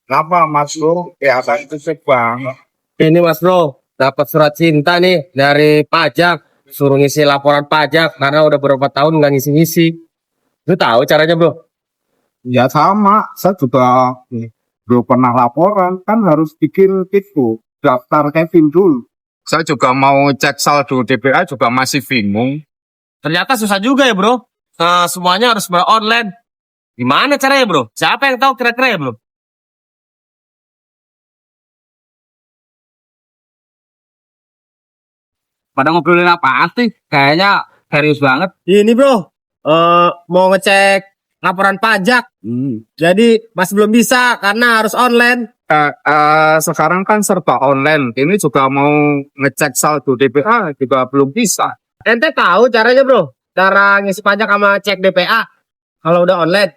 Kenapa Mas Bro? Ya saya itu sih bang. Ini Mas Bro, dapat surat cinta nih dari pajak. Suruh ngisi laporan pajak karena udah beberapa tahun nggak ngisi-ngisi. Lu tahu caranya Bro? Ya sama, saya juga belum pernah laporan, kan harus bikin itu, daftar Kevin dulu. Saya juga mau cek saldo DPA juga masih bingung. Ternyata susah juga ya Bro. Semuanya harus online. Gimana caranya Bro? Siapa yang tahu kira-kira ya Bro? Pada ngobrolin apaan sih? Kayaknya serius banget. Ini Bro, mau ngecek laporan pajak. Jadi masih belum bisa karena harus online. Sekarang kan serba online, ini juga mau ngecek saldo DPA juga belum bisa. Ente tahu caranya Bro? Cara ngisi pajak sama cek DPA kalau udah online.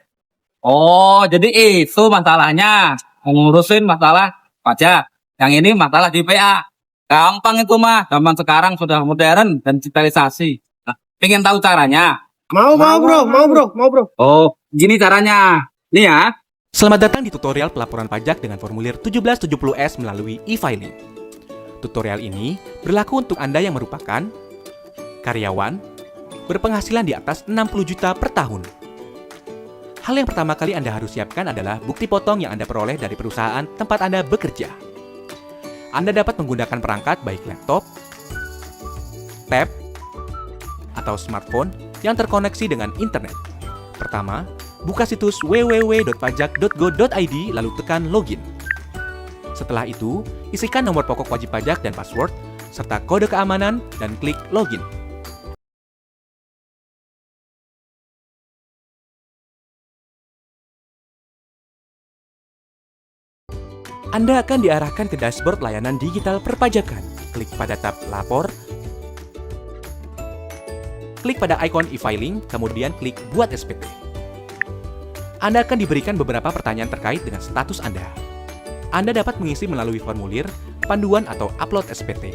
Oh, jadi itu masalahnya. Ngurusin masalah pajak. Yang ini masalah DPA. Gampang itu mah. Zaman sekarang sudah modern dan digitalisasi. Nah, pengen tahu caranya? Mau Bro. Oh, gini caranya. Nih ya. Selamat datang di tutorial pelaporan pajak dengan formulir 1770S melalui e-filing. Tutorial ini berlaku untuk Anda yang merupakan karyawan berpenghasilan di atas 60 juta per tahun. Hal yang pertama kali Anda harus siapkan adalah bukti potong yang Anda peroleh dari perusahaan tempat Anda bekerja. Anda dapat menggunakan perangkat baik laptop, tab, atau smartphone yang terkoneksi dengan internet. Pertama, buka situs www.pajak.go.id lalu tekan login. Setelah itu, isikan nomor pokok wajib pajak dan password, serta kode keamanan dan klik login. Anda akan diarahkan ke dashboard layanan digital perpajakan. Klik pada tab Lapor, klik pada ikon e-filing, kemudian klik Buat SPT. Anda akan diberikan beberapa pertanyaan terkait dengan status Anda. Anda dapat mengisi melalui formulir, panduan, atau upload SPT.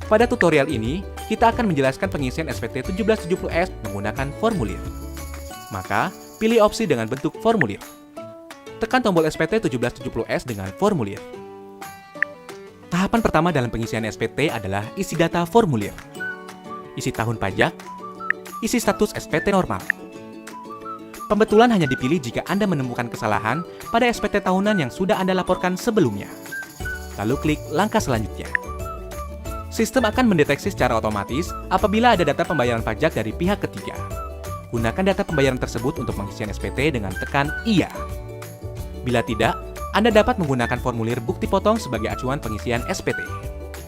Pada tutorial ini, kita akan menjelaskan pengisian SPT 1770S menggunakan formulir. Maka, pilih opsi dengan bentuk formulir. Tekan tombol SPT 1770S dengan formulir. Tahapan pertama dalam pengisian SPT adalah isi data formulir. Isi tahun pajak, isi status SPT normal. Pembetulan hanya dipilih jika Anda menemukan kesalahan pada SPT tahunan yang sudah Anda laporkan sebelumnya. Lalu klik langkah selanjutnya. Sistem akan mendeteksi secara otomatis apabila ada data pembayaran pajak dari pihak ketiga. Gunakan data pembayaran tersebut untuk pengisian SPT dengan tekan Iya. Bila tidak, Anda dapat menggunakan formulir bukti potong sebagai acuan pengisian SPT.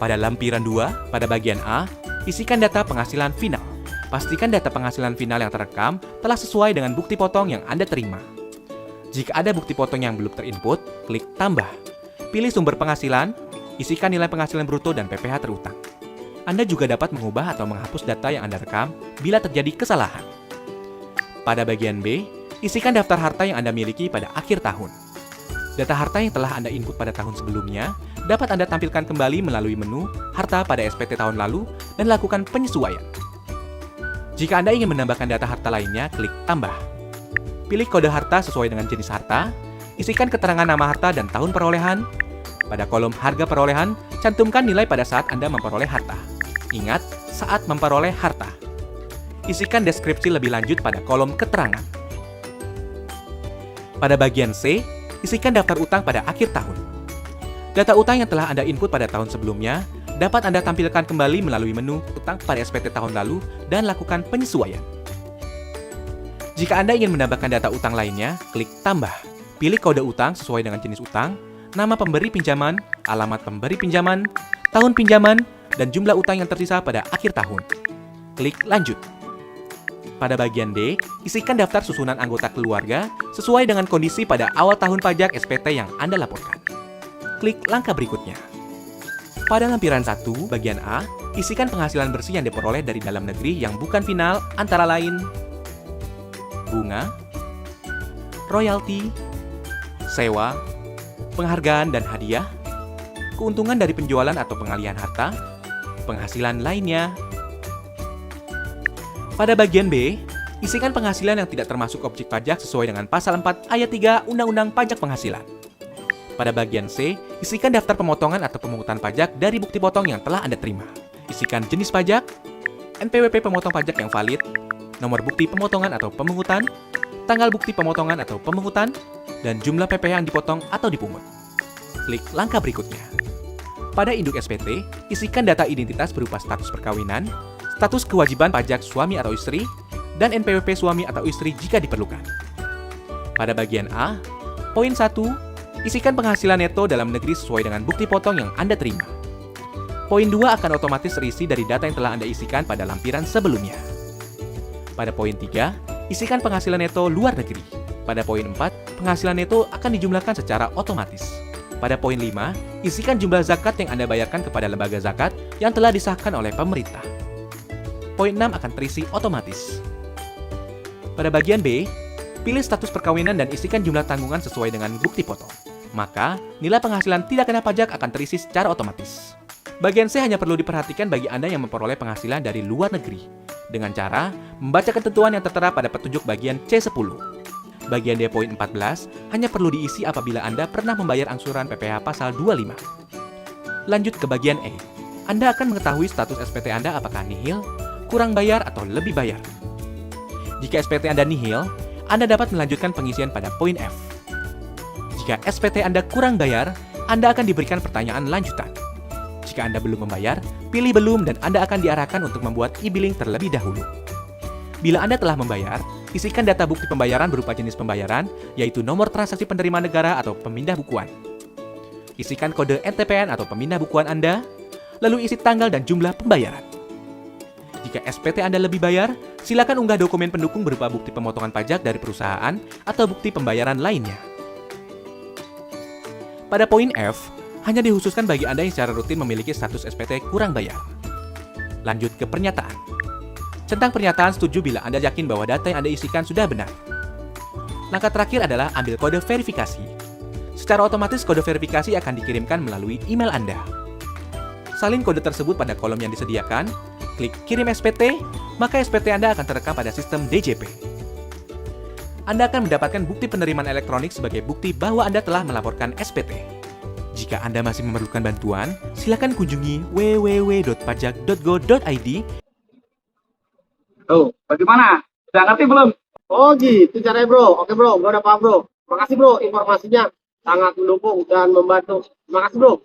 Pada lampiran 2, pada bagian A, isikan data penghasilan final. Pastikan data penghasilan final yang terekam telah sesuai dengan bukti potong yang Anda terima. Jika ada bukti potong yang belum terinput, klik tambah. Pilih sumber penghasilan, isikan nilai penghasilan bruto dan PPh terutang. Anda juga dapat mengubah atau menghapus data yang Anda rekam bila terjadi kesalahan. Pada bagian B, isikan daftar harta yang Anda miliki pada akhir tahun. Data harta yang telah Anda input pada tahun sebelumnya dapat Anda tampilkan kembali melalui menu Harta pada SPT tahun lalu dan lakukan penyesuaian. Jika Anda ingin menambahkan data harta lainnya, klik Tambah. Pilih kode harta sesuai dengan jenis harta, isikan keterangan nama harta dan tahun perolehan. Pada kolom harga perolehan, cantumkan nilai pada saat Anda memperoleh harta. Ingat, saat memperoleh harta. Isikan deskripsi lebih lanjut pada kolom keterangan. Pada bagian C, isikan daftar utang pada akhir tahun. Data utang yang telah Anda input pada tahun sebelumnya dapat Anda tampilkan kembali melalui menu utang pada SPT tahun lalu dan lakukan penyesuaian. Jika Anda ingin menambahkan data utang lainnya, klik Tambah. Pilih kode utang sesuai dengan jenis utang, nama pemberi pinjaman, alamat pemberi pinjaman, tahun pinjaman, dan jumlah utang yang tersisa pada akhir tahun. Klik Lanjut. Pada bagian D, isikan daftar susunan anggota keluarga sesuai dengan kondisi pada awal tahun pajak SPT yang Anda laporkan. Klik langkah berikutnya. Pada lampiran 1, bagian A, isikan penghasilan bersih yang diperoleh dari dalam negeri yang bukan final antara lain bunga, royalti, sewa, penghargaan dan hadiah, keuntungan dari penjualan atau pengalihan harta, penghasilan lainnya. Pada bagian B, isikan penghasilan yang tidak termasuk objek pajak sesuai dengan pasal 4 ayat 3 Undang-Undang Pajak Penghasilan. Pada bagian C, isikan daftar pemotongan atau pemungutan pajak dari bukti potong yang telah Anda terima. Isikan jenis pajak, NPWP pemotong pajak yang valid, nomor bukti pemotongan atau pemungutan, tanggal bukti pemotongan atau pemungutan, dan jumlah PPh yang dipotong atau dipungut. Klik langkah berikutnya. Pada induk SPT, isikan data identitas berupa status perkawinan, status kewajiban pajak suami atau istri, dan NPWP suami atau istri jika diperlukan. Pada bagian A, poin 1, isikan penghasilan neto dalam negeri sesuai dengan bukti potong yang Anda terima. Poin 2 akan otomatis terisi dari data yang telah Anda isikan pada lampiran sebelumnya. Pada poin 3, isikan penghasilan neto luar negeri. Pada poin 4, penghasilan neto akan dijumlahkan secara otomatis. Pada poin 5, isikan jumlah zakat yang Anda bayarkan kepada lembaga zakat yang telah disahkan oleh pemerintah. Poin 6 akan terisi otomatis. Pada bagian B, pilih status perkawinan dan isikan jumlah tanggungan sesuai dengan bukti potong. Maka, nilai penghasilan tidak kena pajak akan terisi secara otomatis. Bagian C hanya perlu diperhatikan bagi Anda yang memperoleh penghasilan dari luar negeri, dengan cara membaca ketentuan yang tertera pada petunjuk bagian C10. Bagian D poin 14 hanya perlu diisi apabila Anda pernah membayar angsuran PPh pasal 25. Lanjut ke bagian E. Anda akan mengetahui status SPT Anda apakah nihil, kurang bayar, atau lebih bayar. Jika SPT Anda nihil, Anda dapat melanjutkan pengisian pada poin F. Jika SPT Anda kurang bayar, Anda akan diberikan pertanyaan lanjutan. Jika Anda belum membayar, pilih belum dan Anda akan diarahkan untuk membuat e-billing terlebih dahulu. Bila Anda telah membayar, isikan data bukti pembayaran berupa jenis pembayaran, yaitu nomor transaksi penerima negara atau pemindah bukuan. Isikan kode NTPN atau pemindah bukuan Anda, lalu isi tanggal dan jumlah pembayaran. Jika SPT Anda lebih bayar, silakan unggah dokumen pendukung berupa bukti pemotongan pajak dari perusahaan atau bukti pembayaran lainnya. Pada poin F, hanya dikhususkan bagi Anda yang secara rutin memiliki status SPT kurang bayar. Lanjut ke pernyataan. Centang pernyataan setuju bila Anda yakin bahwa data yang Anda isikan sudah benar. Langkah terakhir adalah ambil kode verifikasi. Secara otomatis kode verifikasi akan dikirimkan melalui email Anda. Salin kode tersebut pada kolom yang disediakan, klik kirim SPT, maka SPT Anda akan terekam pada sistem DJP. Anda akan mendapatkan bukti penerimaan elektronik sebagai bukti bahwa Anda telah melaporkan SPT. Jika Anda masih memerlukan bantuan, silakan kunjungi www.pajak.go.id. Tuh, bagaimana? Udah ngerti belum? Oh gitu caranya bro. Oke bro, udah paham bro. Makasih bro informasinya. Sangat mendukung dan membantu. Makasih bro.